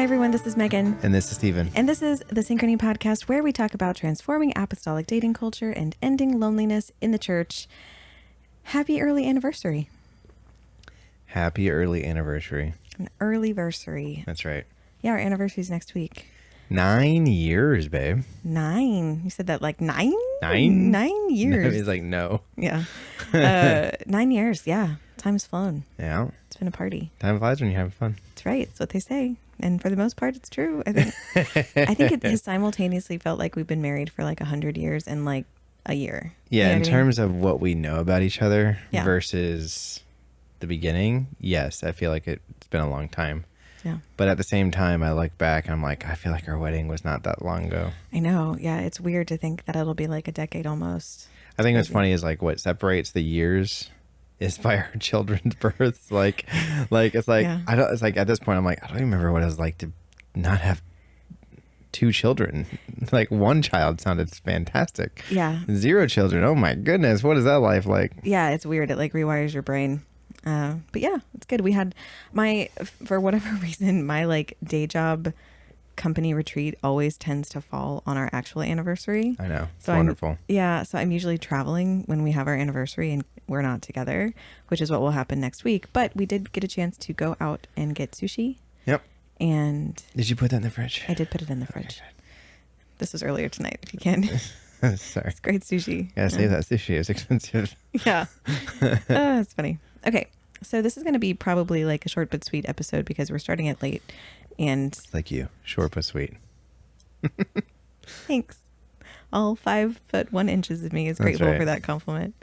Hi, everyone. This is Megan. And this is Steven. And this is the Synchrony Podcast, where we talk about transforming apostolic dating culture and ending loneliness in the church. Happy early anniversary. Happy early anniversary. An early-versary. That's right. Yeah, our anniversary's next week. 9 years, babe. 9. You said that like 9? 9? 9 years. He's like, no. Yeah. 9 years. Yeah. Time's flown. Yeah. It's been a party. Time flies when you're having fun. That's right. It's what they say. And for the most part, it's true. I think it has simultaneously felt like we've been married for like 100 years and like a year. Yeah, You know in what I terms of what we know about each other Yeah. versus the beginning, yes, I feel like it's been a long time. Yeah. But at the same time, I look back and I'm like, I feel like our wedding was not that long ago. I know. Yeah. It's weird to think that it'll be like a decade almost. I think what's funny is like what separates the years is by our children's births. Like it's like Yeah. it's like at this point I'm like, I don't even remember what it was like to not have 2 children. Like 1 child sounded fantastic. Yeah. 0 children. Oh my goodness, what is that life like? Yeah. It's weird. It like rewires your brain. But yeah, it's good. We had for whatever reason, my like day job company retreat always tends to fall on our actual anniversary. I know. It's So wonderful. So I'm usually traveling when we have our anniversary and we're not together, which is what will happen next week. But we did get a chance to go out and get sushi. Yep. And Did you put that in the fridge? I did put it in the fridge. Okay, This was earlier tonight, if you can. good. Sorry. It's great sushi. Gotta save that sushi. It's expensive. Yeah. It's funny. Okay. So this is going to be probably like a short but sweet episode because we're starting it late. And Like you. Short but sweet. thanks. All 5 foot 1 inches of me is That's grateful right. for that compliment.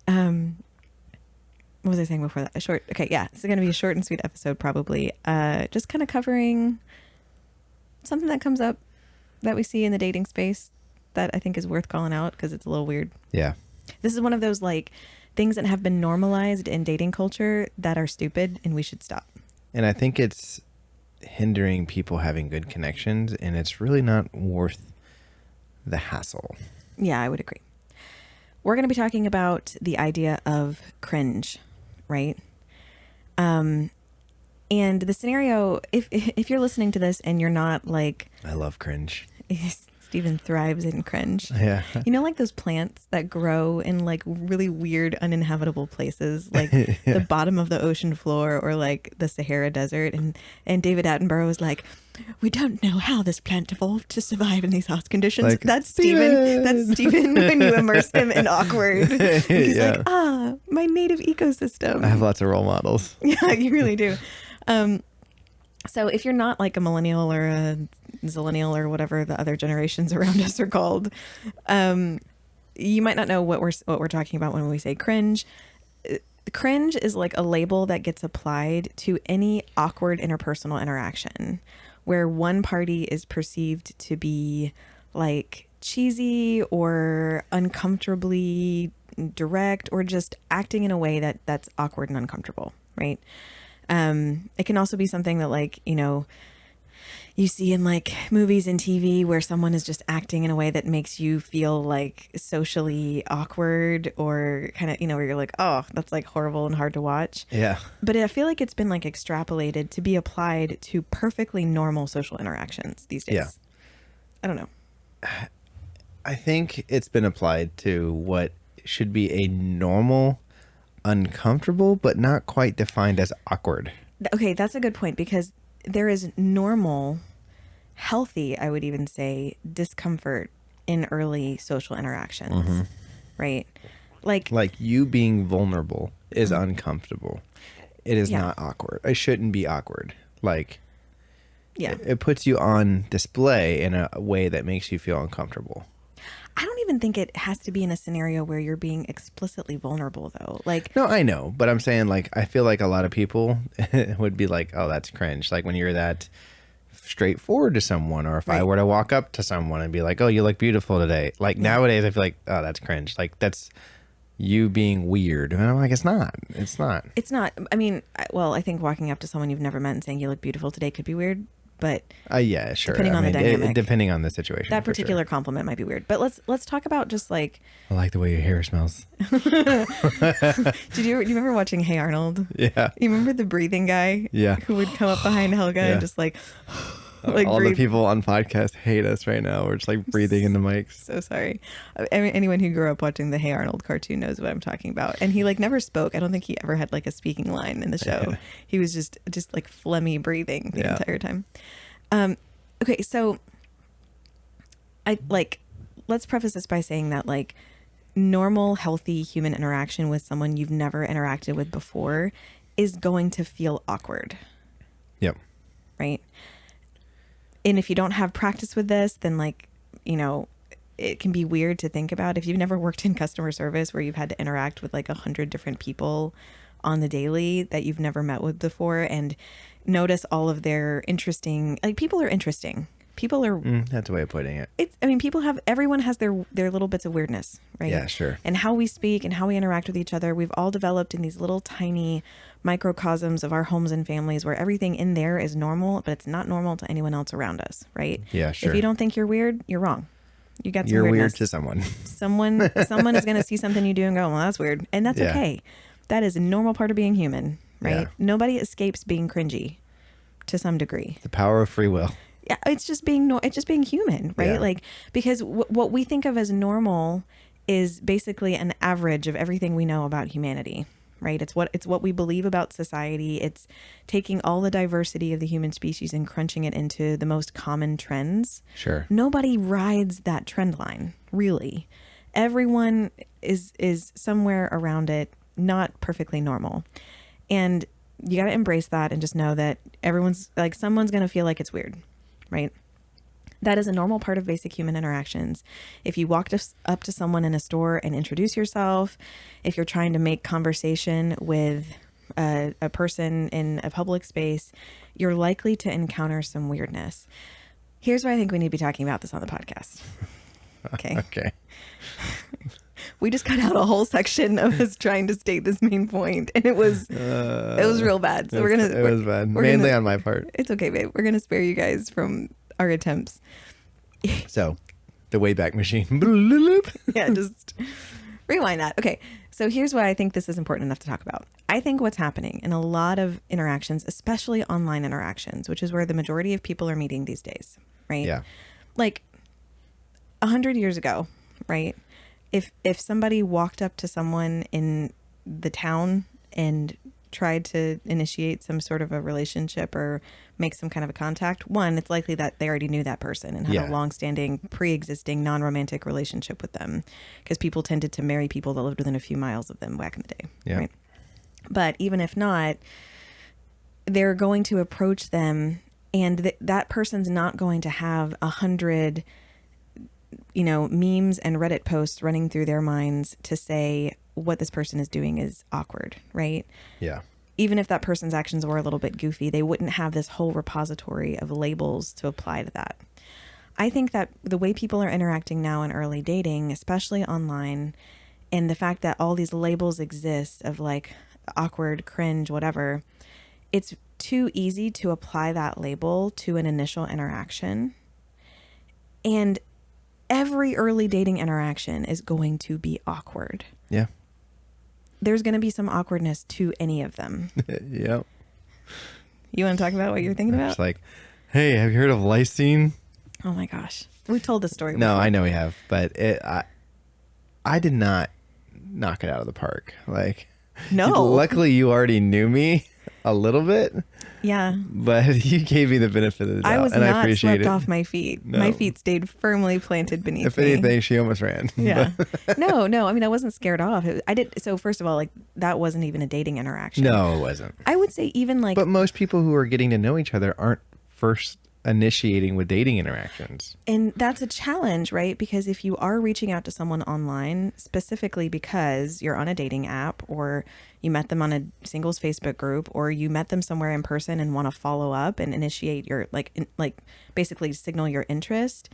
What was I saying before that? Okay, yeah. It's going to be a short and sweet episode probably. Just kind of covering something that comes up that we see in the dating space that I think is worth calling out because it's a little weird. Yeah. This is one of those like things that have been normalized in dating culture that are stupid and we should stop. And I think it's hindering people having good connections, and it's really not worth the hassle. Yeah, I would agree. We're going to be talking about the idea of cringe, right? And the scenario, if you're listening to this and you're not like, I love cringe. Steven thrives in cringe. Yeah. You know, like those plants that grow in like really weird, uninhabitable places, like Yeah. the bottom of the ocean floor or like the Sahara Desert. And David Attenborough was like, we don't know how this plant evolved to survive in these harsh conditions. Like, That's Steven. That's Steven when you immerse him in awkward. He's Yeah. like, my native ecosystem. I have lots of role models. Yeah, you really do. So if you're not like a millennial or a zillennial or whatever the other generations around us are called, you might not know what we're talking about when we say cringe. Cringe is like a label that gets applied to any awkward interpersonal interaction where one party is perceived to be like cheesy or uncomfortably direct or just acting in a way that's awkward and uncomfortable, right? It can also be something that like, you know, you see in like movies and TV where someone is just acting in a way that makes you feel like socially awkward or kind of, you know, where you're like, oh, that's like horrible and hard to watch. Yeah. But I feel like it's been like extrapolated to be applied to perfectly normal social interactions these days. Yeah. I don't know. I think it's been applied to what should be a normal, uncomfortable, but not quite defined as awkward. Okay, that's a good point because there is normal, healthy, I would even say, discomfort in early social interactions, right? Like you being vulnerable is uncomfortable. It is Yeah. not awkward. It shouldn't be awkward. Like, yeah. it puts you on display in a way that makes you feel uncomfortable. I don't even think it has to be in a scenario where you're being explicitly vulnerable, though. Like, No, I know, but I'm saying, like, I feel like a lot of people would be like, oh, that's cringe. Like when you're that straightforward to someone, or if I Right. were to walk up to someone and be like, oh, you look beautiful today. Like nowadays I feel like, oh, that's cringe. Like that's you being weird. And I'm like, it's not. it's not. I mean, I think walking up to someone you've never met and saying you look beautiful today could be weird. but Yeah, sure. depending on the dynamic, depending on the situation. that for particular sure. compliment might be weird. But let's talk about just like, I like the way your hair smells. do you remember watching Hey Arnold? Yeah. You remember the breathing guy? Yeah. Who would come up behind Helga Yeah. and just like All breathe. the people on podcast hate us right now. We're just like breathing into mics. So sorry. Anyone who grew up watching the Hey Arnold cartoon knows what I'm talking about. And he like never spoke. I don't think he ever had like a speaking line in the show. He was just like phlegmy breathing the entire time. Okay, so let's preface this by saying that like normal, healthy human interaction with someone you've never interacted with before is going to feel awkward. Yep. Right? And if you don't have practice with this, then like, you know, it can be weird to think about. If you've never worked in customer service where you've had to interact with like 100 different people on the daily that you've never met with before and notice all of their interesting, like people are interesting. People are, That's a way of putting it. everyone has their little bits of weirdness, right? Yeah, sure. And how we speak and how we interact with each other. We've all developed in these little tiny microcosms of our homes and families where everything in there is normal, but it's not normal to anyone else around us, right? Yeah, sure. If you don't think you're weird, you're wrong. You got some You're weirdness. weird to someone. Someone is going to see something you do and go, well, that's weird. And that's Yeah. okay. That is a normal part of being human, right? Yeah. Nobody escapes being cringy to some degree. The power of free will. Yeah, it's just being human, right? Yeah. Like, because what we think of as normal is basically an average of everything we know about humanity, right? It's what we believe about society. It's taking all the diversity of the human species and crunching it into the most common trends. Sure. Nobody rides that trend line, really. Everyone is somewhere around it, not perfectly normal. And you got to embrace that and just know that someone's going to feel like it's weird. Right? That is a normal part of basic human interactions. If you walked up to someone in a store and introduce yourself, if you're trying to make conversation with a person in a public space, you're likely to encounter some weirdness. Here's why I think we need to be talking about this on the podcast. Okay. Okay. We just cut out a whole section of us trying to state this main point, and it was real bad. So It was bad. Mainly on my part. It's okay, babe. We're gonna spare you guys from our attempts. So, the Wayback Machine. Yeah, just rewind that. Okay, so here's why I think this is important enough to talk about. I think what's happening in a lot of interactions, especially online interactions, which is where the majority of people are meeting these days, right? Yeah. Like 100 years ago, right? If somebody walked up to someone in the town and tried to initiate some sort of a relationship or make some kind of a contact, one, it's likely that they already knew that person and had a long-standing, pre-existing, non-romantic relationship with them, because people tended to marry people that lived within a few miles of them back in the day. Yeah. Right? But even if not, they're going to approach them, and that person's not going to have 100 memes and Reddit posts running through their minds to say what this person is doing is awkward, right? Yeah. Even if that person's actions were a little bit goofy, they wouldn't have this whole repository of labels to apply to that. I think that the way people are interacting now in early dating, especially online, and the fact that all these labels exist of like awkward, cringe, whatever, it's too easy to apply that label to an initial interaction. And every early dating interaction is going to be awkward. Yeah. There's going to be some awkwardness to any of them. Yep. You want to talk about what you're thinking about? It's like, hey, have you heard of lysine? Oh my gosh. We've told this story No, before. I know we have, but I did not knock it out of the park. Like, No. luckily you already knew me a little bit, Yeah. but you gave me the benefit of the doubt, I was and I not appreciate swept it. off my feet. No. My feet stayed firmly planted beneath If me. anything, she almost ran. Yeah. No. I mean, I wasn't scared off. So first of all, like that wasn't even a dating interaction. No, it wasn't. I would say even like, But most people who are getting to know each other aren't first initiating with dating interactions. and that's a challenge, right? Because if you are reaching out to someone online, specifically because you're on a dating app or you met them on a singles Facebook group or you met them somewhere in person and want to follow up and initiate your basically signal your interest,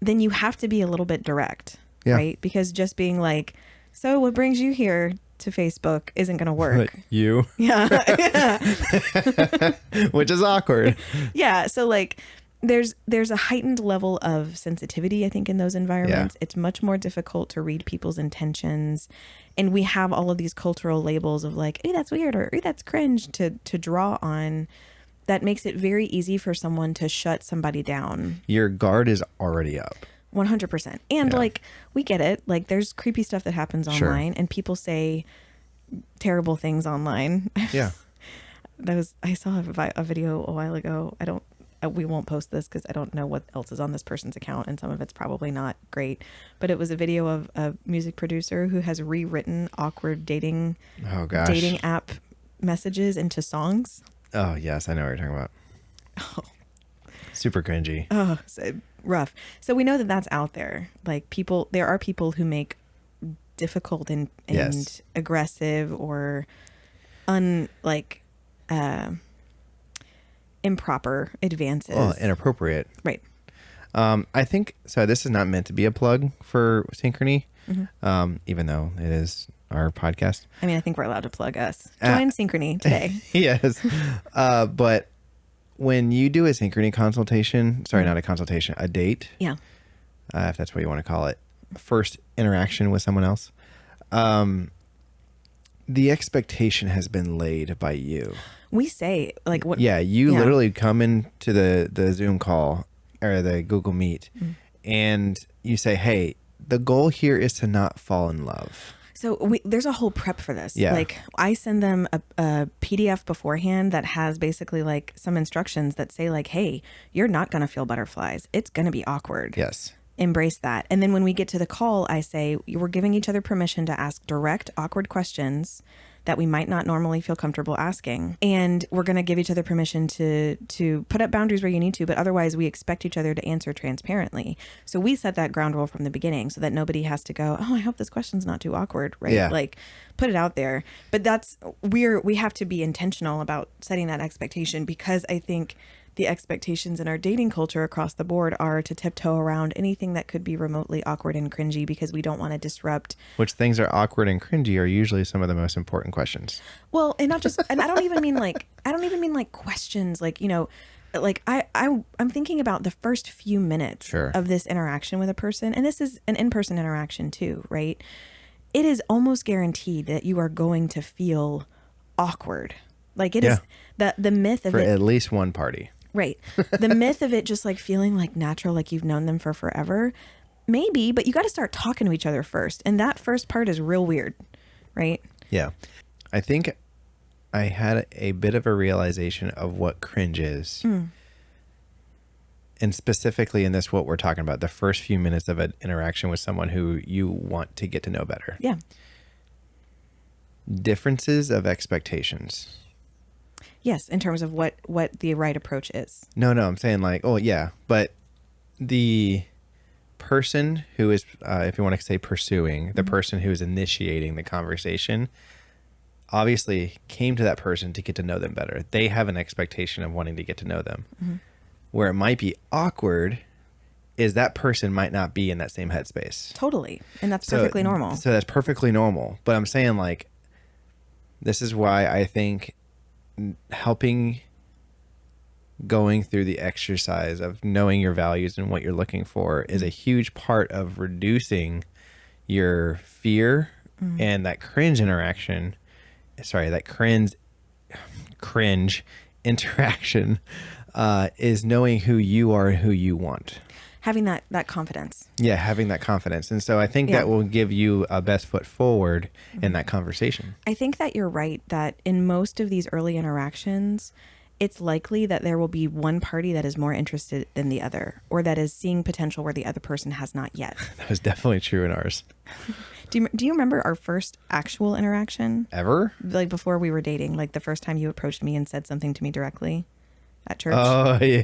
then you have to be a little bit direct, Yeah. right? Because just being like, so what brings you here? to Facebook isn't going to work. Like you, Yeah. which is awkward. Yeah. So like there's a heightened level of sensitivity, I think, in those environments. Yeah. It's much more difficult to read people's intentions. And we have all of these cultural labels of like, hey, that's weird, or hey, that's cringe to draw on. That makes it very easy for someone to shut somebody down. Your guard is already up. 100%. And Yeah. like, we get it. Like, there's creepy stuff that happens Sure. online, and people say terrible things online. Yeah. I saw a video a while ago. We won't post this because I don't know what else is on this person's account, and some of it's probably not great. But it was a video of a music producer who has rewritten awkward dating app messages into songs. Oh yes, I know what you're talking about. Oh, Super cringy. oh, so rough. So we know that that's out there. Like there are people who make difficult and Yes. aggressive or improper advances. Oh, inappropriate. Right. I think so. This is not meant to be a plug for Synchrony, even though it is our podcast. I mean, I think we're allowed to plug us. Join Synchrony today. Yes. But when you do a Synchrony consultation, sorry, not a consultation, a date, Yeah. if that's what you want to call it, first interaction with someone else, the expectation has been laid by you. We say like what? Yeah, you Yeah. literally come into the Zoom call or the Google Meet and you say, hey, the goal here is to not fall in love. So there's a whole prep for this. Yeah. Like I send them a PDF beforehand that has basically like some instructions that say like, hey, you're not going to feel butterflies. It's going to be awkward. Yes. Embrace that. And then when we get to the call, I say, we're giving each other permission to ask direct, awkward questions that we might not normally feel comfortable asking. And we're going to give each other permission to put up boundaries where you need to, but otherwise we expect each other to answer transparently. So we set that ground rule from the beginning so that nobody has to go, oh, I hope this question's not too awkward, right? Yeah. Like put it out there. But we have to be intentional about setting that expectation, because I think the expectations in our dating culture across the board are to tiptoe around anything that could be remotely awkward and cringy, because we don't want to disrupt. Which things are awkward and cringy are usually some of the most important questions. Well, and not just, and I don't even mean like questions, like, you know, like I'm thinking about the first few minutes Sure. of this interaction with a person. And this is an in-person interaction too, right? It is almost guaranteed that you are going to feel awkward. Like it is the myth of For it. at least one party. Right. The myth of it just like feeling like natural, like you've known them for forever. Maybe, but you got to start talking to each other first. And that first part is real weird, right? Yeah. I think I had a bit of a realization of what cringe is. And specifically in this, what we're talking about, the first few minutes of an interaction with someone who you want to get to know better. Yeah. Differences of expectations. Yes, in terms of what the right approach is. No, I'm saying like, oh yeah, but the person who is, if you want to say pursuing, the person who is initiating the conversation, obviously came to that person to get to know them better. They have an expectation of wanting to get to know them. Where it might be awkward is that person might not be in that same headspace. Totally. And that's perfectly normal. So that's perfectly normal. But I'm saying like, this is why I think helping going through the exercise of knowing your values and what you're looking for is a huge part of reducing your fear and that cringe interaction. Sorry, that cringe interaction is knowing who you are and who you want. Having that confidence. Yeah, having that confidence. And so I think that will give you a best foot forward in that conversation. I think that you're right that in most of these early interactions, it's likely that there will be one party that is more interested than the other, or that is seeing potential where the other person has not yet. That was definitely true in ours. Do you remember our first actual interaction? Ever? Like before we were dating, like the first time you approached me and said something to me directly at church? Oh, yeah.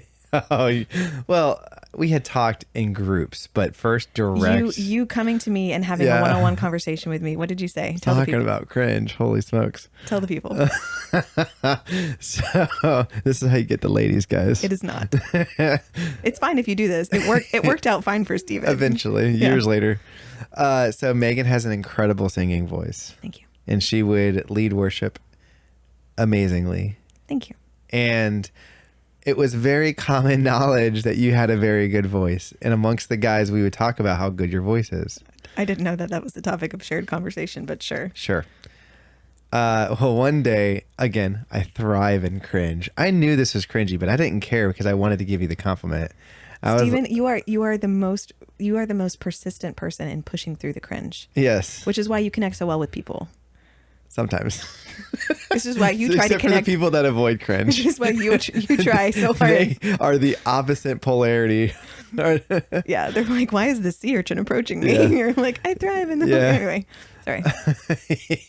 Oh, well, we had talked in groups, but first direct. You coming to me and having a one-on-one conversation with me. What did you say? Tell the Talking people. about cringe. Holy smokes. Tell the people. So this is how you get the ladies, guys. It is not. It's fine if you do this. It worked out fine for Steven. Eventually, years later. So Megan has an incredible singing voice. Thank you. and she would lead worship amazingly. Thank you. And it was very common knowledge that you had a very good voice. And amongst the guys, we would talk about how good your voice is. I didn't know that that was the topic of shared conversation, but sure. Sure. Well, one day, again, I thrive in cringe. I knew this was cringy, but I didn't care because I wanted to give you the compliment. Stephen, you are the most persistent person in pushing through the cringe. Yes. Which is why you connect so well with people. Sometimes. This is why you try to Except connect. For the people that avoid cringe. This is why you try so hard. They are the opposite polarity. Yeah, they're like, why is the sea urchin approaching me? Yeah. You're like, I thrive in the anyway. Sorry.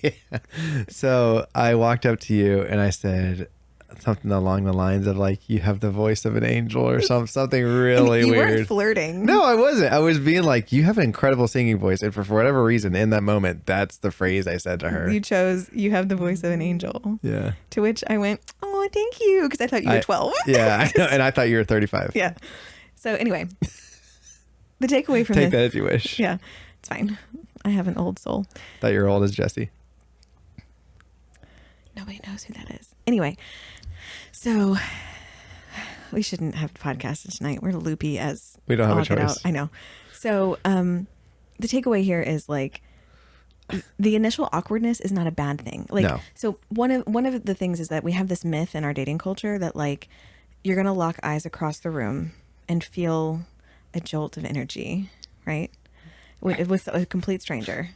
Yeah. So I walked up to you and I said something along the lines of like, you have the voice of an angel or something really you weird. weren't flirting. No, I wasn't. I was being like, you have an incredible singing voice. And for whatever reason, in that moment, that's the phrase I said to her. You chose, you have the voice of an angel. Yeah. To which I went, oh, thank you. Because I thought you were 12. Yeah, I know. And I thought you were 35. Yeah. So anyway, the takeaway from Take this. that if you wish. Yeah, it's fine. I have an old soul. Thought you were old as Jesse. Nobody knows who that is. Anyway, so we shouldn't have podcasted tonight. We're loopy as We don't have all a get choice. out. I know. So the takeaway here is like the initial awkwardness is not a bad thing. Like, No. so one of the things is that we have this myth in our dating culture that like you're gonna lock eyes across the room and feel a jolt of energy, right? With a complete stranger,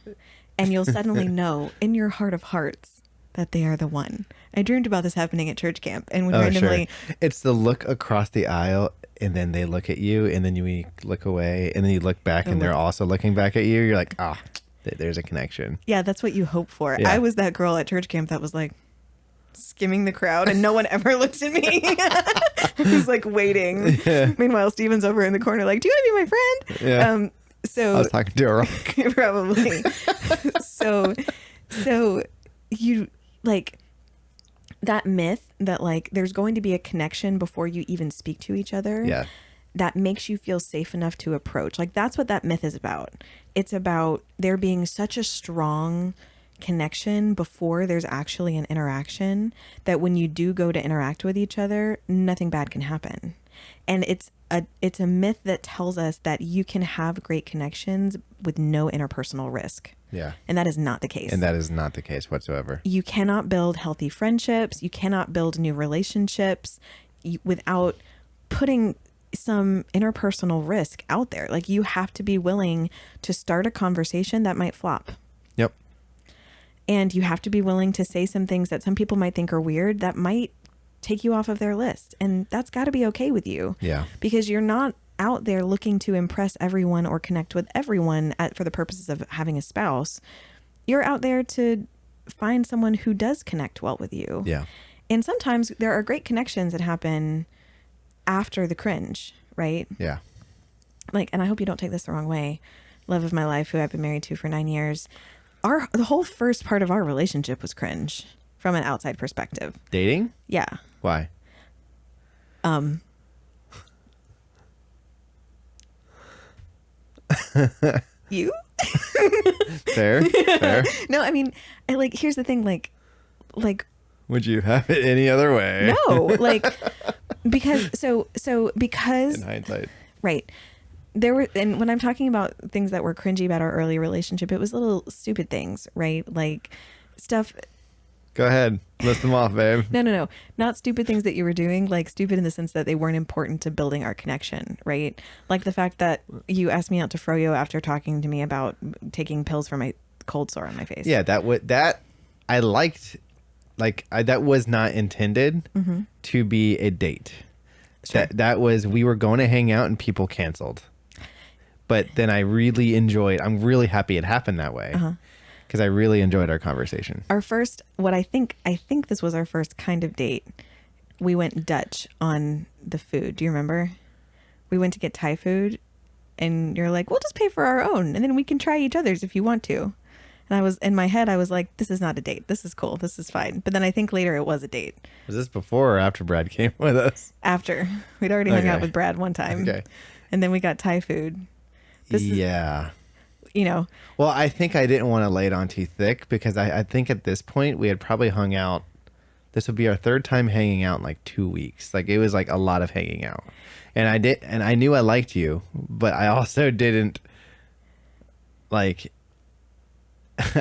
and you'll suddenly know in your heart of hearts that they are the one. I dreamed about this happening at church camp, and we randomly. Sure. It's the look across the aisle, and then they look at you, and then you look away, and then you look back, and they're also looking back at you. You're like, there's a connection. Yeah, that's what you hope for. Yeah. I was that girl at church camp that was like skimming the crowd, and no one ever looked at me. I was like waiting. Yeah. Meanwhile, Steven's over in the corner, like, "Do you want to be my friend?" Yeah. So I was talking to a rock. probably. so you like that myth that like there's going to be a connection before you even speak to each other. Yeah. That makes you feel safe enough to approach. Like that's what that myth is about. It's about there being such a strong connection before there's actually an interaction that when you do go to interact with each other, nothing bad can happen. And it's a myth that tells us that you can have great connections with no interpersonal risk. Yeah. And that is not the case. And that is not the case whatsoever. You cannot build healthy friendships. You cannot build new relationships without putting some interpersonal risk out there. Like you have to be willing to start a conversation that might flop. Yep. And you have to be willing to say some things that some people might think are weird that might take you off of their list. And that's got to be okay with you. Yeah. Because you're not out there looking to impress everyone or connect with everyone for the purposes of having a spouse. You're out there to find someone who does connect well with you. Yeah. And sometimes there are great connections that happen after the cringe, right? Yeah. Like, and I hope you don't take this the wrong way. Love of my life, who I've been married to for 9 years. The whole first part of our relationship was cringe from an outside perspective. Dating? Yeah. Why? You? Fair. Fair. No, I mean, here's the thing, like, Would you have it any other way? no, like, because In hindsight. right. There were, and when I'm talking about things that were cringy about our early relationship, it was little stupid things, right? Like stuff. Go ahead. List them off, babe. No. Not stupid things that you were doing, like stupid in the sense that they weren't important to building our connection, right? Like the fact that you asked me out to Froyo after talking to me about taking pills for my cold sore on my face. Yeah, that I liked. Like that was not intended to be a date. Sure. That was, we were going to hang out and people canceled. But then I really enjoyed. I'm really happy it happened that way because I really enjoyed our conversation. Our first, I think this was our first kind of date. We went Dutch on the food. Do you remember? We went to get Thai food, and you're like, "We'll just pay for our own, and then we can try each other's if you want to." And I was in my head, I was like, "This is not a date. This is cool. This is fine." But then I think later it was a date. Was this before or after Brad came with us? After we'd already hung out Okay. with Brad one time, Okay. and then we got Thai food. Yeah. you know. Well, I think I didn't want to lay it on too thick because I think at this point we had probably hung out. This would be our third time hanging out in like 2 weeks. Like it was like a lot of hanging out. And I knew I liked you, but I also didn't like,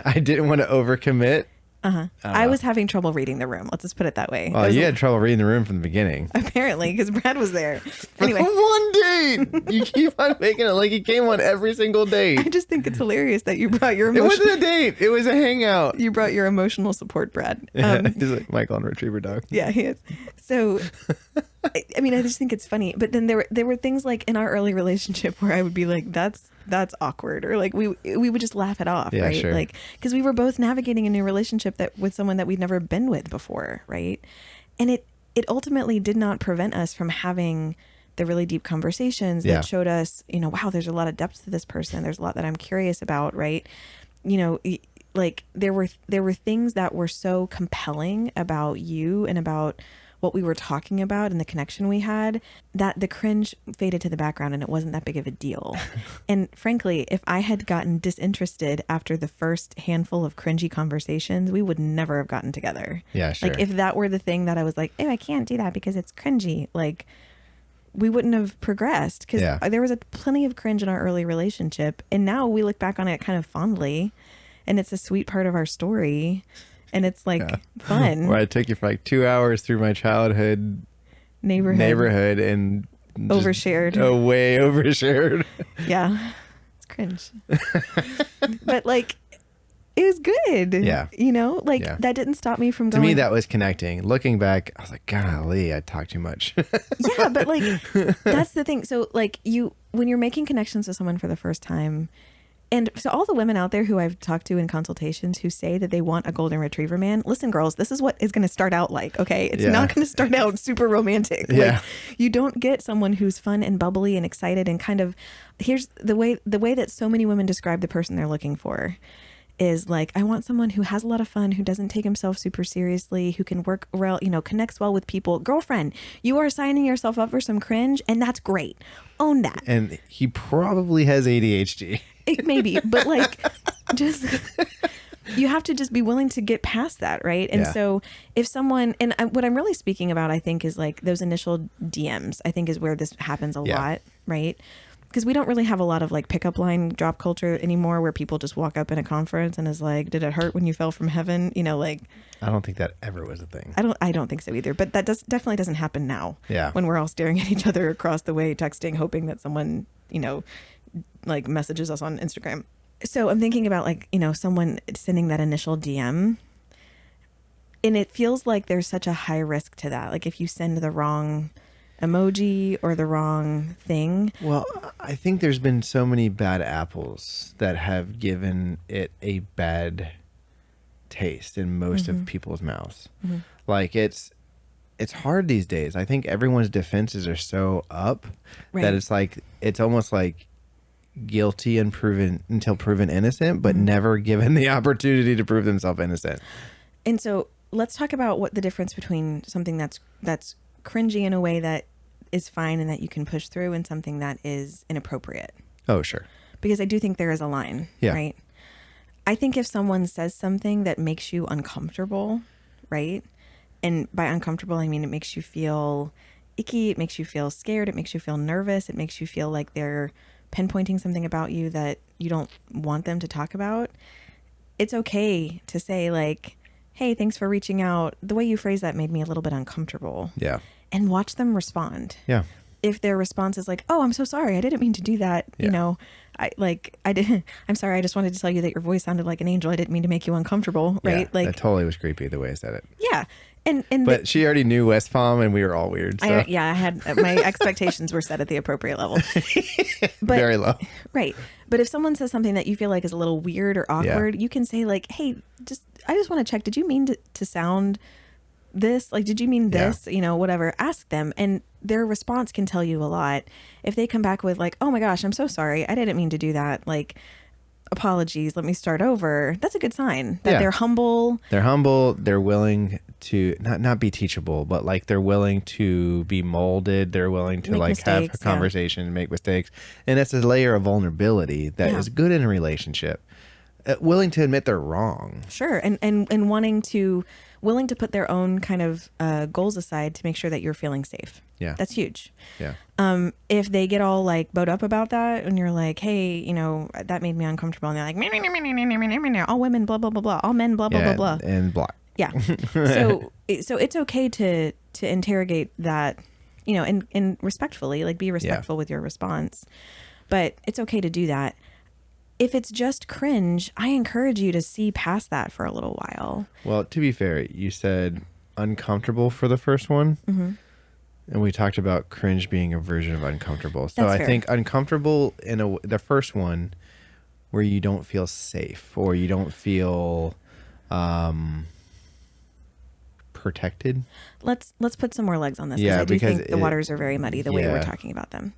I didn't want to overcommit. I was having trouble reading the room. Let's just put it that way. Well, you had trouble reading the room from the beginning. Apparently, because Brad was there. For Anyway, the one date, you keep on making it like he came on every single date. I just think it's hilarious that you brought your It wasn't a date. It was a hangout. you brought your emotional support, Brad. He's like Michael on Retriever Dog. Yeah, he is. So, I mean, I just think it's funny. But then there were things like in our early relationship where I would be like, that's awkward, or like we would just laugh it off, Yeah, right? sure. Like because we were both navigating a new relationship that with someone that we'd never been with before, right? And it ultimately did not prevent us from having the really deep conversations that showed us, wow, there's a lot of depth to this person. There's a lot that I'm curious about, right? Like there were things that were so compelling about you and about what we were talking about and the connection we had that the cringe faded to the background and it wasn't that big of a deal. And frankly, if I had gotten disinterested after the first handful of cringy conversations, we would never have gotten together. Yeah, sure. Like if that were the thing that I was like, oh, I can't do that because it's cringy. Like we wouldn't have progressed because there was plenty of cringe in our early relationship. And now we look back on it kind of fondly and it's a sweet part of our story. And it's like fun. Where I took you for like 2 hours through my childhood neighborhood and overshared. Way overshared. Yeah. It's cringe. But like it was good. Yeah. That didn't stop me from going. To me, that was connecting. Looking back, I was like, golly, I talk too much. Yeah, but like that's the thing. So like when you're making connections with someone for the first time, and so all the women out there who I've talked to in consultations who say that they want a golden retriever man, listen, girls, this is what is going to start out like, okay? It's not going to start out super romantic. Yeah. Like, you don't get someone who's fun and bubbly and excited and kind of, here's the way that so many women describe the person they're looking for is like, I want someone who has a lot of fun, who doesn't take himself super seriously, who can work well, connects well with people. Girlfriend, you are signing yourself up for some cringe and that's great. Own that. And he probably has ADHD. Maybe, but like just you have to just be willing to get past that, right? And so if someone, and what I'm really speaking about, I think, is like those initial DMs, I think is where this happens a lot, right? Because we don't really have a lot of like pickup line drop culture anymore where people just walk up in a conference and is like, did it hurt when you fell from heaven? Like I don't think that ever was a thing. I don't think so either, but that definitely doesn't happen now. Yeah. When we're all staring at each other across the way, texting, hoping that someone, like messages us on Instagram. So I'm thinking about like, someone sending that initial DM, and it feels like there's such a high risk to that. Like if you send the wrong emoji or the wrong thing. Well, I think there's been so many bad apples that have given it a bad taste in most of people's mouths. Like it's hard these days. I think everyone's defenses are so up that it's like, it's almost like guilty until proven innocent, but never given the opportunity to prove themselves innocent. And so let's talk about what the difference between something that's cringy in a way that is fine and that you can push through and something that is inappropriate. Oh, sure. Because I do think there is a line, right? I think if someone says something that makes you uncomfortable, right? And by uncomfortable, I mean it makes you feel icky, it makes you feel scared, it makes you feel nervous, it makes you feel like they're pinpointing something about you that you don't want them to talk about. It's okay to say like, hey, thanks for reaching out. The way you phrase that made me a little bit uncomfortable. Yeah. And watch them respond. Yeah. If their response is like, oh, I'm so sorry, I didn't mean to do that. I'm sorry, I just wanted to tell you that your voice sounded like an angel. I didn't mean to make you uncomfortable, right? Yeah, that totally was creepy the way I said it. Yeah. But she already knew West Palm and we were all weird. So. I had my expectations were set at the appropriate level. But, very low. Right. But if someone says something that you feel like is a little weird or awkward, you can say like, hey, I just want to check. Did you mean to sound this? Like, did you mean this? Whatever. Ask them. And their response can tell you a lot. If they come back with like, oh my gosh, I'm so sorry, I didn't mean to do that. Like, apologies, let me start over. That's a good sign that they're humble. They're humble. They're willing to not be teachable, but like they're willing to be molded. They're willing to Make like have a mistakes, yeah. conversation, make mistakes. And that's a layer of vulnerability that Yeah. is good in a relationship. Willing to admit they're wrong. Sure. And willing to put their own kind of goals aside to make sure that you're feeling safe. Yeah. That's huge. Yeah. If they get all like bowed up about that and you're like, hey, you know, that made me uncomfortable. And they're like, all women, blah, blah, blah, blah. All men, blah, blah, Yeah, blah, blah. and block. Yeah. So it's okay to interrogate that, you know, and respectfully, like be respectful with your response. But it's okay to do that. If it's just cringe, I encourage you to see past that for a little while. Well, to be fair, you said uncomfortable for the first one. Mm-hmm. And we talked about cringe being a version of uncomfortable. So That's I fair. think uncomfortable the first one where you don't feel safe or you don't feel protected. Let's put some more legs on this, Yeah, I do because think the waters are very muddy the way we're talking about them.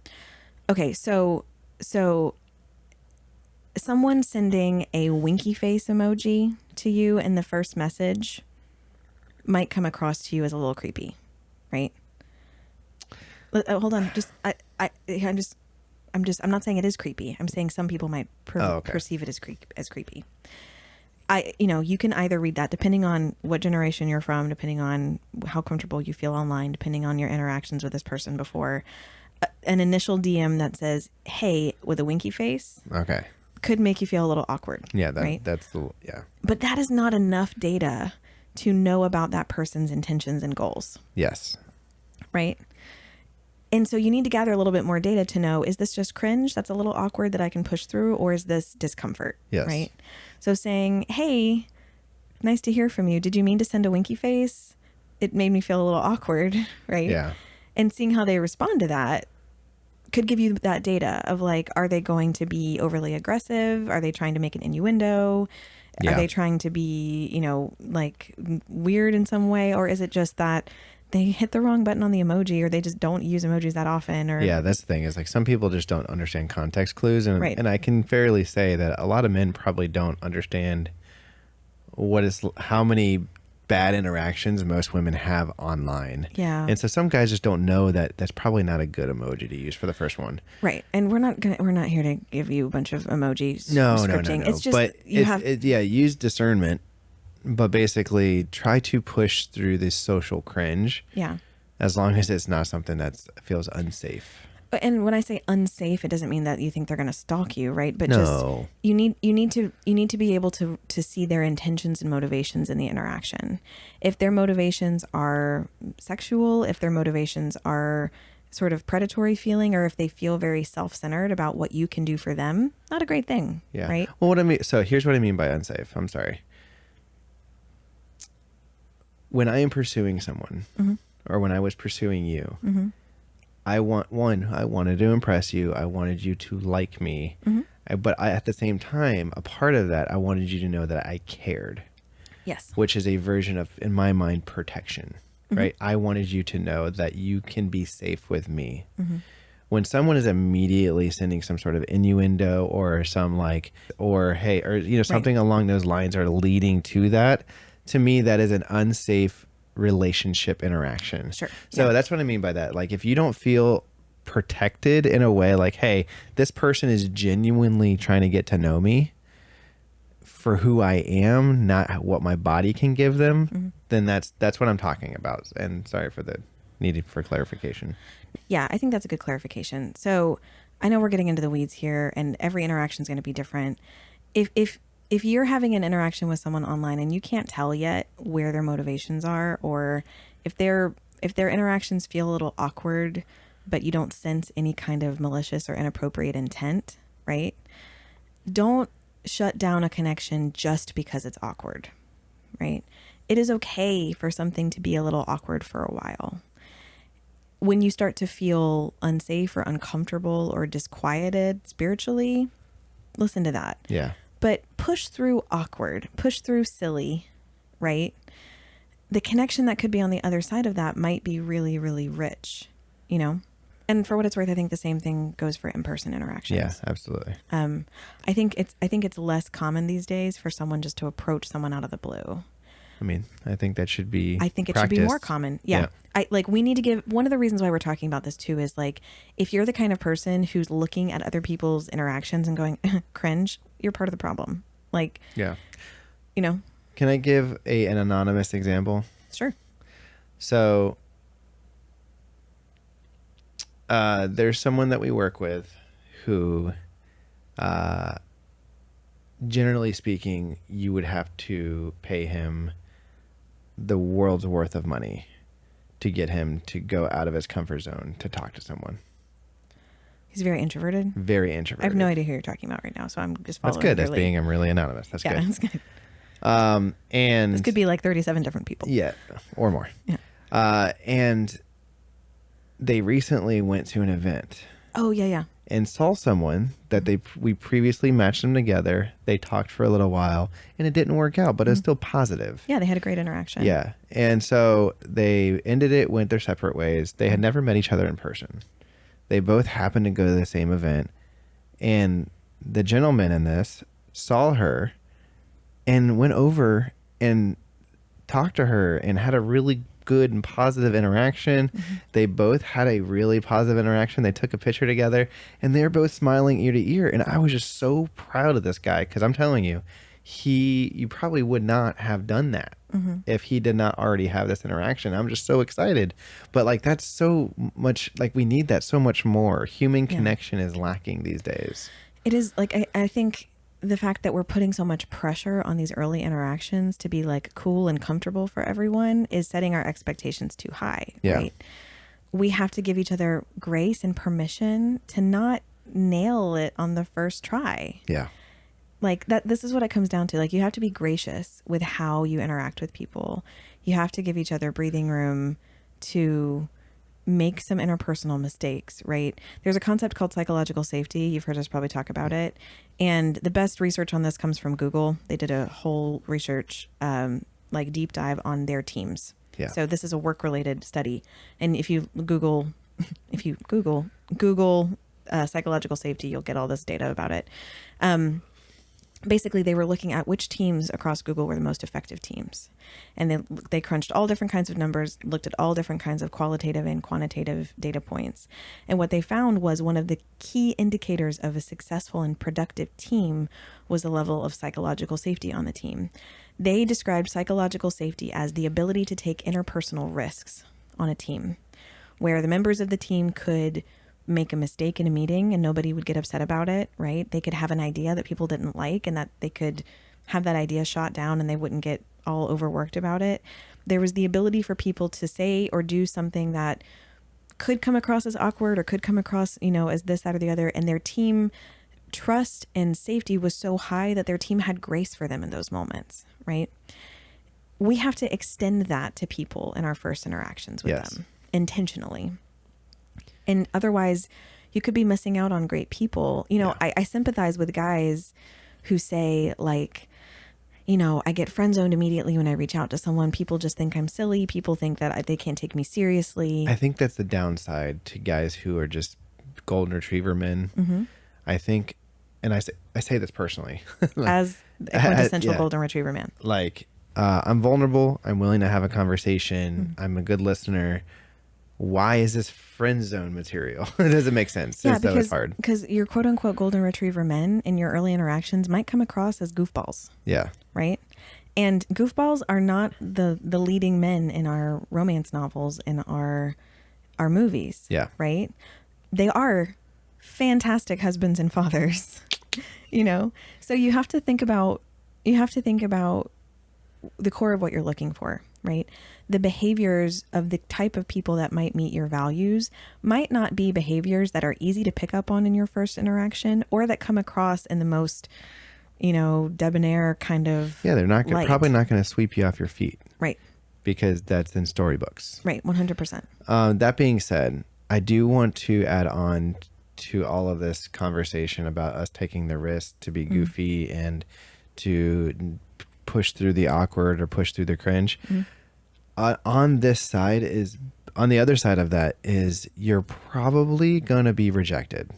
Okay, so someone sending a winky face emoji to you in the first message might come across to you as a little creepy, right? Hold on, I'm not saying it is creepy. I'm saying some people might perceive it as creepy. You can either read that depending on what generation you're from, depending on how comfortable you feel online, depending on your interactions with this person before. An initial DM that says, hey, with a winky face. Okay. Could make you feel a little awkward. Yeah, right? Yeah. But that is not enough data to know about that person's intentions and goals. Yes. Right? And so you need to gather a little bit more data to know, is this just cringe that's a little awkward that I can push through, or is this discomfort? Yes. Right? So saying, hey, nice to hear from you. Did you mean to send a winky face? It made me feel a little awkward, right? Yeah. And seeing how they respond to that could give you that data of like, are they going to be overly aggressive? Are they trying to make an innuendo? Yeah. Are they trying to be, like weird in some way? Or is it just that they hit the wrong button on the emoji, or they just don't use emojis that often? Or yeah, that's the thing is like some people just don't understand context clues. And, right. and I can fairly say that a lot of men probably don't understand how many bad interactions most women have online. Yeah. And so some guys just don't know that that's probably not a good emoji to use for the first one. Right. And we're not here to give you a bunch of emojis. No. It's just but use discernment, but basically try to push through this social cringe. Yeah. As long as it's not something that feels unsafe. And when I say unsafe, it doesn't mean that you think they're going to stalk you, right? But no. just you need to be able to see their intentions and motivations in the interaction. If their motivations are sexual, if their motivations are sort of predatory feeling, or if they feel very self-centered about what you can do for them, not a great thing. Yeah. Right. Well, so here's what I mean by unsafe. I'm sorry. When I am pursuing someone, mm-hmm. or when I was pursuing you, mm-hmm. I wanted to impress you. I wanted you to like me. Mm-hmm. But at the same time, a part of that, I wanted you to know that I cared. Yes. Which is a version of, in my mind, protection, mm-hmm. right? I wanted you to know that you can be safe with me. Mm-hmm. When someone is immediately sending some sort of innuendo or some something along those lines are leading to that, to me, that is an unsafe relationship interaction. Sure. So that's what I mean by that. Like if you don't feel protected in a way like, hey, this person is genuinely trying to get to know me for who I am, not what my body can give them, mm-hmm. then that's what I'm talking about. And sorry for the need for clarification. Yeah, I think that's a good clarification. So I know we're getting into the weeds here, and every interaction is going to be different. If you're having an interaction with someone online and you can't tell yet where their motivations are, or if their interactions feel a little awkward, but you don't sense any kind of malicious or inappropriate intent, right? Don't shut down a connection just because it's awkward, right? It is okay for something to be a little awkward for a while. When you start to feel unsafe or uncomfortable or disquieted spiritually, listen to that. Yeah. But push through awkward, push through silly, right? The connection that could be on the other side of that might be really, really rich, And for what it's worth, I think the same thing goes for in-person interactions. Yeah, absolutely. I think it's less common these days for someone just to approach someone out of the blue. I mean, I think that should be I think it should be more practiced. common. Yeah. We need to give, one of the reasons why we're talking about this too is like, if you're the kind of person who's looking at other people's interactions and going, cringe, you're part of the problem. Like, Yeah. you know, Can I give an anonymous example? sure. So there's someone that we work with who, generally speaking, you would have to pay him the world's worth of money to get him to go out of his comfort zone to talk to someone. He's very introverted. Very I introverted. have no idea who you're talking about right now, so I'm just following That's good. your That's lead. being really anonymous. That's Yeah, good. that's good. And This could be like 37 different people. yeah, or more. Yeah. And they recently went to an event Oh, yeah. and saw someone that we previously matched them together. They talked for a little while and it didn't work out, but it was still positive. Yeah, they had a great interaction. Yeah. And so they ended it, went their separate ways. They had never met each other in person. They both happened to go to the same event. And the gentleman in this saw her and went over and talked to her and had a really good and positive interaction. Mm-hmm. They both had a really positive interaction. They took a picture together and they were both smiling ear to ear. And I was just so proud of this guy because I'm telling you, you probably would not have done that if he did not already have this interaction. I'm just so excited. But like, that's so much, like we need that so much more. Human connection is lacking these days. It is like, I think the fact that we're putting so much pressure on these early interactions to be like cool and comfortable for everyone is setting our expectations too high. Yeah. Right. We have to give each other grace and permission to not nail it on the first try. Yeah. Like that, this is what it comes down to. Like, you have to be gracious with how you interact with people. You have to give each other breathing room to make some interpersonal mistakes, right? There's a concept called psychological safety. You've heard us probably talk about it. And the best research on this comes from Google. They did a whole research, like deep dive on their teams. Yeah. So this is a work related study. And if you Google psychological safety, you'll get all this data about it. Basically, they were looking at which teams across Google were the most effective teams. And they crunched all different kinds of numbers, looked at all different kinds of qualitative and quantitative data points. And what they found was one of the key indicators of a successful and productive team was the level of psychological safety on the team. They described psychological safety as the ability to take interpersonal risks on a team, where the members of the team could make a mistake in a meeting and nobody would get upset about it, right? They could have an idea that people didn't like and that they could have that idea shot down and they wouldn't get all overworked about it. There was the ability for people to say or do something that could come across as awkward or could come across, as this, that, or the other. And their team trust and safety was so high that their team had grace for them in those moments, right? We have to extend that to people in our first interactions with them intentionally. And otherwise, you could be missing out on great people. I sympathize with guys who say, like, I get friend zoned immediately when I reach out to someone. People just think I'm silly. People think that they can't take me seriously. I think that's the downside to guys who are just golden retriever men. Mm-hmm. I think, and I say this personally. As a quintessential golden retriever man. Like, I'm vulnerable. I'm willing to have a conversation. I'm a good listener. Why is this friend zone material? It doesn't make sense. Yeah, it's hard. Because your quote unquote golden retriever men in your early interactions might come across as goofballs. Yeah. Right. And goofballs are not the leading men in our romance novels, in our movies. Yeah. Right. They are fantastic husbands and fathers, so you have to think about the core of what you're looking for, right? The behaviors of the type of people that might meet your values might not be behaviors that are easy to pick up on in your first interaction or that come across in the most, debonair kind of Yeah, they're light. probably not going to sweep you off your feet. Right. Because that's in storybooks. Right, 100%. That being said, I do want to add on to all of this conversation about us taking the risk to be goofy and to push through the awkward or push through the cringe. On the other side of that is you're probably going to be rejected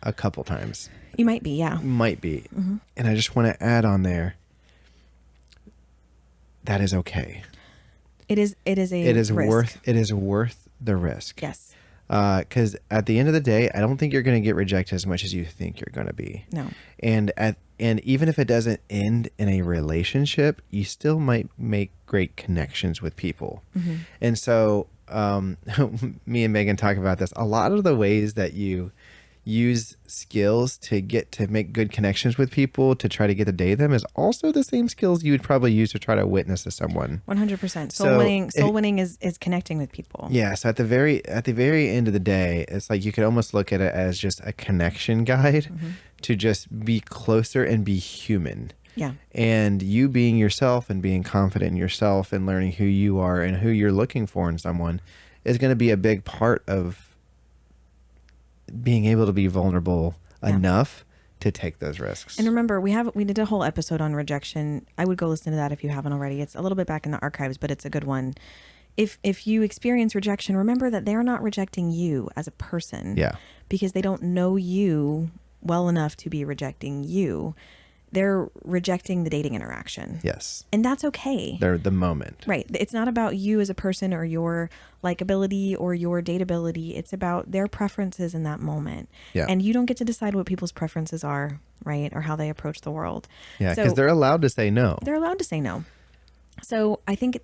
a couple times. You might be, yeah. Might be. And I just want to add on there, that is okay. It is a risk. It is worth the risk. Yes. Because at the end of the day, I don't think you're going to get rejected as much as you think you're going to be. No. And even if it doesn't end in a relationship, you still might make great connections with people. Mm-hmm. And so, me and Megan talk about this. A lot of the ways that you use skills to make good connections with people to try to get to date them is also the same skills you would probably use to try to witness to someone. 100%. So Soul winning is connecting with people. Yeah. So at the very end of the day, it's like you could almost look at it as just a connection guide Mm-hmm. to just be closer and be human. Yeah. And you being yourself and being confident in yourself and learning who you are and who you're looking for in someone is going to be a big part of being able to be vulnerable enough to take those risks. And remember, we did a whole episode on rejection. I would go listen to that if you haven't already. It's a little bit back in the archives, but it's a good one. If you experience rejection, remember that they're not rejecting you as a person. Yeah. Because they don't know you well enough to be rejecting you. They're rejecting the dating interaction. Yes. And that's okay. They're the moment. Right. It's not about you as a person or your likability or your dateability. It's about their preferences in that moment. Yeah. And you don't get to decide what people's preferences are, right? Or how they approach the world. Yeah. Because they're allowed to say no. They're allowed to say no. So I think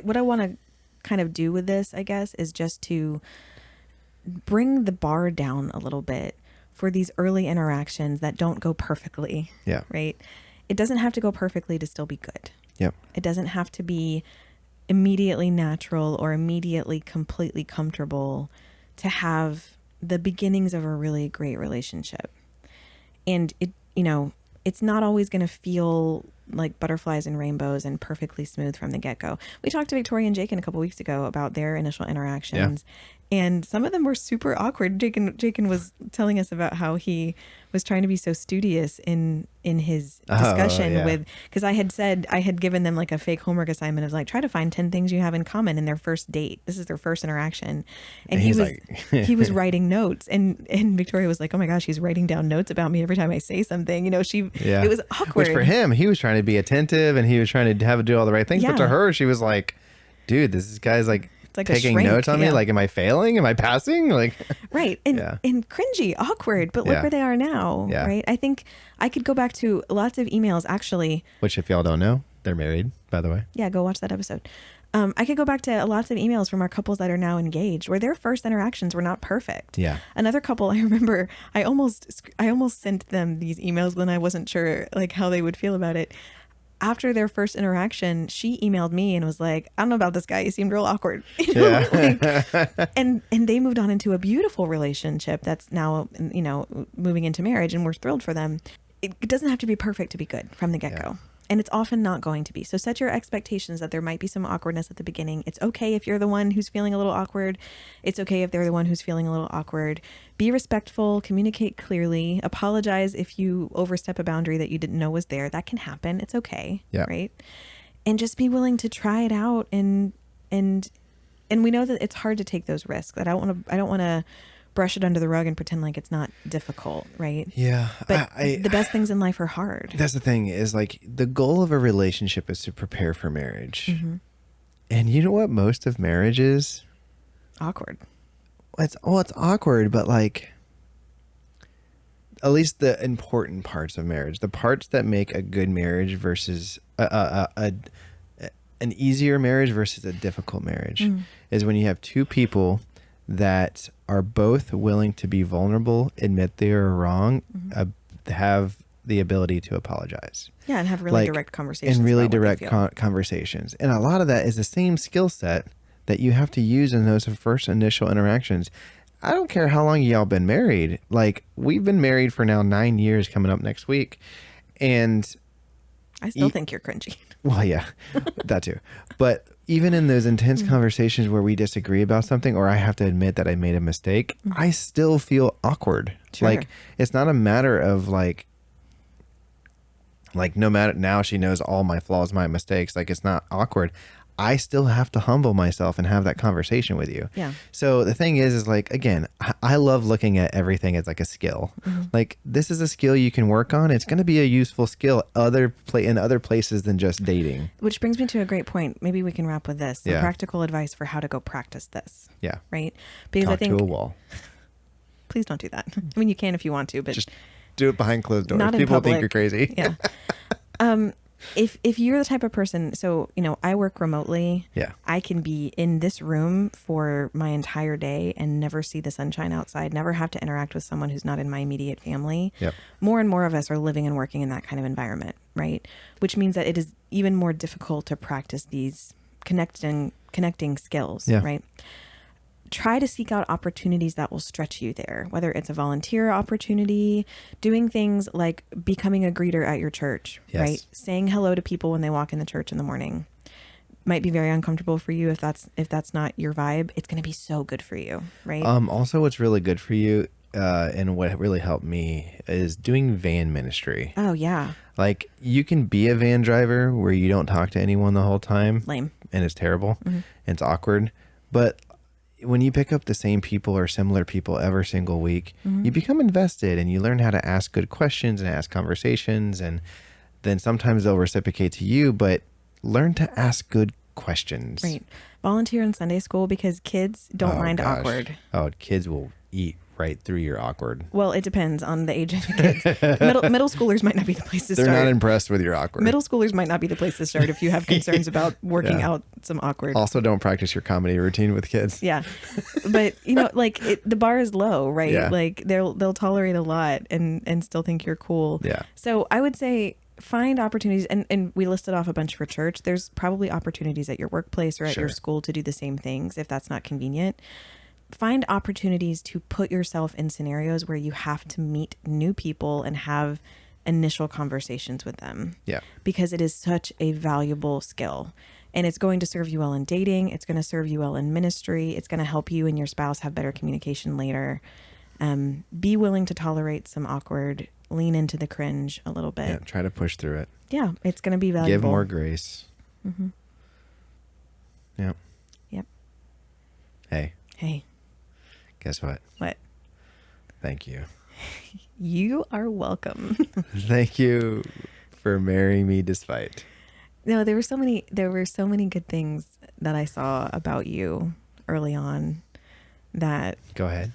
what I want to kind of do with this, I guess, is just to bring the bar down a little bit for these early interactions that don't go perfectly. Yeah. Right. It doesn't have to go perfectly to still be good. Yep. It doesn't have to be immediately natural or immediately completely comfortable to have the beginnings of a really great relationship. And it's not always going to feel like butterflies and rainbows and perfectly smooth from the get-go. We talked to Victoria and Jakin a couple weeks ago about their initial interactions. Yeah. And some of them were super awkward. Jakin was telling us about how he was trying to be so studious in his discussion with, because I had given them like a fake homework assignment of like, try to find 10 things you have in common in their first date. This is their first interaction. And he was writing notes and Victoria was like, oh my gosh, he's writing down notes about me every time I say something. It was awkward. Which for him, he was trying to be attentive and he was trying to have do all the right things. Yeah. But to her, she was like, dude, this guy's like taking notes on me. Like, am I failing? Am I passing? Like, right. And cringy, awkward, but look where they are now. Yeah. Right. I think I could go back to lots of emails actually. Which if y'all don't know, they're married, by the way. Yeah. Go watch that episode. I could go back to lots of emails from our couples that are now engaged where their first interactions were not perfect. Yeah. Another couple, I remember I almost sent them these emails when I wasn't sure like how they would feel about it. After their first interaction, she emailed me and was like, I don't know about this guy. He seemed real awkward. And they moved on into a beautiful relationship that's now, moving into marriage, and we're thrilled for them. It doesn't have to be perfect to be good from the get-go. Yeah. And it's often not going to be. So set your expectations that there might be some awkwardness at the beginning. It's okay if you're the one who's feeling a little awkward. It's okay if they're the one who's feeling a little awkward. Be respectful, communicate clearly, apologize if you overstep a boundary that you didn't know was there. That can happen. It's okay. Yeah. Right. And just be willing to try it out. And we know that it's hard to take those risks. That I don't want to brush it under the rug and pretend like it's not difficult, right? Yeah. But the best things in life are hard. That's the thing is like the goal of a relationship is to prepare for marriage. Mm-hmm. And you know what most of marriage is? Awkward. It's awkward, but like at least the important parts of marriage, the parts that make a good marriage versus an easier marriage versus a difficult marriage is when you have two people that are both willing to be vulnerable, admit they are wrong, have the ability to apologize. Yeah, and have really direct conversations. And really direct conversations. And a lot of that is the same skill set that you have to use in those first initial interactions. I don't care how long y'all been married. Like, we've been married for now 9 years coming up next week. And I still think you're cringy. Well, yeah, that too. But even in those intense conversations where we disagree about something, or I have to admit that I made a mistake, I still feel awkward. Sure. Like, it's not a matter of like no matter now she knows all my flaws, my mistakes. Like, it's not awkward. I still have to humble myself and have that conversation with you. Yeah. So the thing is like, again, I love looking at everything as like a skill. Like, this is a skill you can work on. It's going to be a useful skill in other places than just dating. Which brings me to a great point. Maybe we can wrap with this. Some Yeah. practical advice for how to go practice this. Yeah. Right? Because I Talk think to a wall. please don't do that. I mean, you can if you want to, but Just do it behind closed doors. not in People public. think you're crazy. Yeah. If you're the type of person, so, I work remotely. Yeah. I can be in this room for my entire day and never see the sunshine outside, never have to interact with someone who's not in my immediate family. Yep. More and more of us are living and working in that kind of environment, right? Which means that it is even more difficult to practice these connecting skills, Yeah. right? Try to seek out opportunities that will stretch you there, whether it's a volunteer opportunity, doing things like becoming a greeter at your church, Yes. right? Saying hello to people when they walk in the church in the morning. Might be very uncomfortable for you if that's not your vibe. It's going to be so good for you, right? Also, what's really good for you, and what really helped me is doing van ministry. Oh, yeah. Like, you can be a van driver where you don't talk to anyone the whole time. Lame. And it's terrible. And it's awkward. But when you pick up the same people or similar people every single week, you become invested and you learn how to ask good questions and ask conversations. And then sometimes they'll reciprocate to you, but learn to ask good questions. Right. Volunteer in Sunday school because kids don't mind gosh. awkward. Oh, kids will eat right through your awkward. Well, it depends on the age of the kids. Middle schoolers might not be the place to They're start. not impressed with your awkward. Middle schoolers might not be the place to start if you have concerns about working Yeah. out some awkward. Also, don't practice your comedy routine with kids. Yeah. But like the bar is low, right? Yeah. Like they'll tolerate a lot and still think you're cool. Yeah. So I would say find opportunities, and we listed off a bunch for church. There's probably opportunities at your workplace or at your Sure. school to do the same things if that's not convenient. Find opportunities to put yourself in scenarios where you have to meet new people and have initial conversations with them. Yeah. Because it is such a valuable skill. And it's going to serve you well in dating. It's going to serve you well in ministry. It's going to help you and your spouse have better communication later. Be willing to tolerate some awkward, lean into the cringe a little bit. Yeah. Try to push through it. Yeah, it's going to be valuable. Give more grace. Yep. Yep. Hey, Hey, guess what? what? Thank you. You are welcome. Thank you for marrying me despite. No, there were so many good things that I saw about you early on that Go ahead.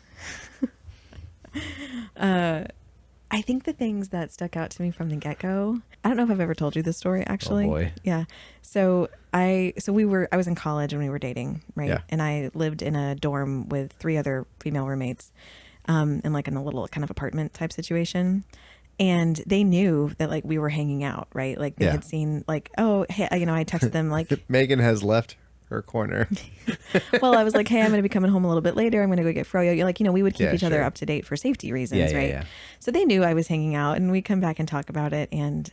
I think the things that stuck out to me from the get-go, I don't know if I've ever told you this story actually. Oh boy. Yeah. So I was in college when we were dating, right? Yeah. And I lived in a dorm with 3 other female roommates, in a little kind of apartment type situation. And they knew that like we were hanging out, right? Like they Yeah. had seen like, oh, hey, I texted them like, Megan has left her corner. well, I was like, hey, I'm going to be coming home a little bit later. I'm going to go get froyo. You're like, we would keep Yeah, each other sure. up to date for safety reasons, Yeah, right? yeah. So they knew I was hanging out, and we come back and talk about it. And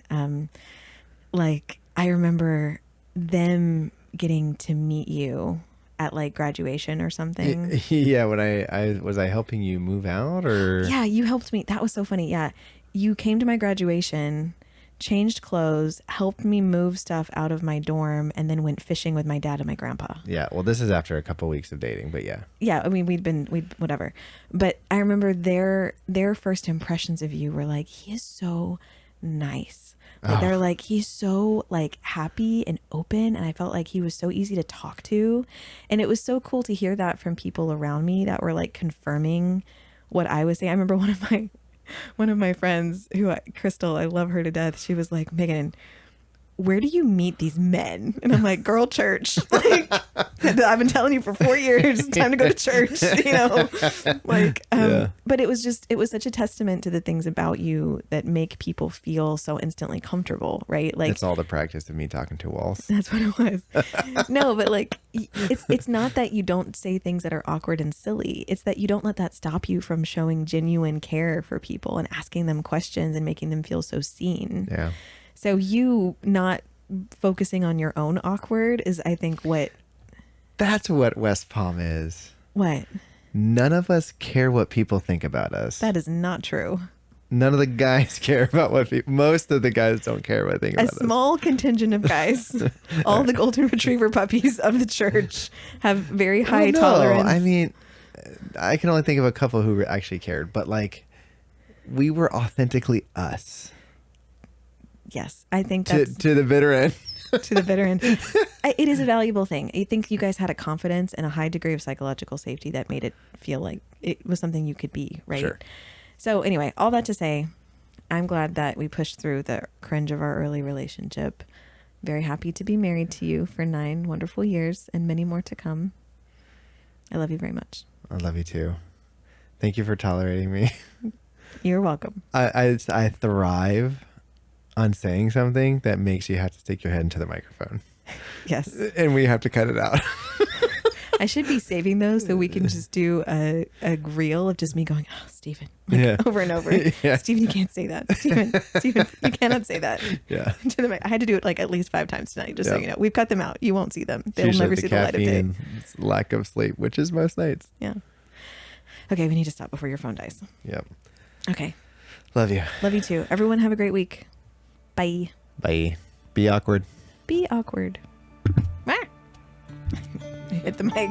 like I remember them getting to meet you at like graduation or something. Yeah. When I was helping you move out or? Yeah, you helped me. That was so funny. Yeah, you came to my graduation, changed clothes, helped me move stuff out of my dorm, and then went fishing with my dad and my grandpa. Yeah. Well, this is after a couple weeks of dating, but yeah. Yeah, I mean, we'd whatever. But I remember their first impressions of you were like, he is so nice. Like, they're like, he's so like happy and open, and I felt like he was so easy to talk to. And it was so cool to hear that from people around me that were like confirming what I was saying. I remember one of my friends Crystal, I love her to death. She was like, Megan, where do you meet these men? And I'm like, girl, church. Like, I've been telling you for 4 years, it's time to go to church, like, Yeah. but it was such a testament to the things about you that make people feel so instantly comfortable, right? Like, It's all the practice of me talking to walls. that's what it was. No, but like, it's not that you don't say things that are awkward and silly. It's that you don't let that stop you from showing genuine care for people and asking them questions and making them feel so seen. Yeah. So you not focusing on your own awkward is, I think, That's what West Palm is. what? None of us care what people think about us. That is not true. None of the guys care about what people. Most of the guys don't care what they think A about us. small contingent of guys, all the golden retriever puppies of the church, have very high No, tolerance. I mean, I can only think of a couple who actually cared, but like, we were authentically us Yes, I think that's to the bitter end. to the bitter end. It is a valuable thing. I think you guys had a confidence and a high degree of psychological safety that made it feel like it was something you could be, right? Sure. So anyway, all that to say, I'm glad that we pushed through the cringe of our early relationship. Very happy to be married to you for 9 wonderful years and many more to come. I love you very much. I love you too. Thank you for tolerating me. You're welcome. I thrive on saying something that makes you have to stick your head into the microphone, Yes. and we have to cut it out. I should be saving those so we can just do a reel of just me going, oh, Stephen, like, Yeah. over and over. Yeah. Stephen, you can't say that. Stephen, you cannot say that. Yeah. To the mic. I had to do it like at least 5 times tonight, just so Yeah. you know. We've cut them out. You won't see them. It's They'll usually never see the light of day. and lack of sleep, which is most nights. Yeah. Okay, we need to stop before your phone dies. Yep. Okay. Love you. Love you too. Everyone have a great week. Bye. Bye. Be awkward. Be awkward. Hit the mic.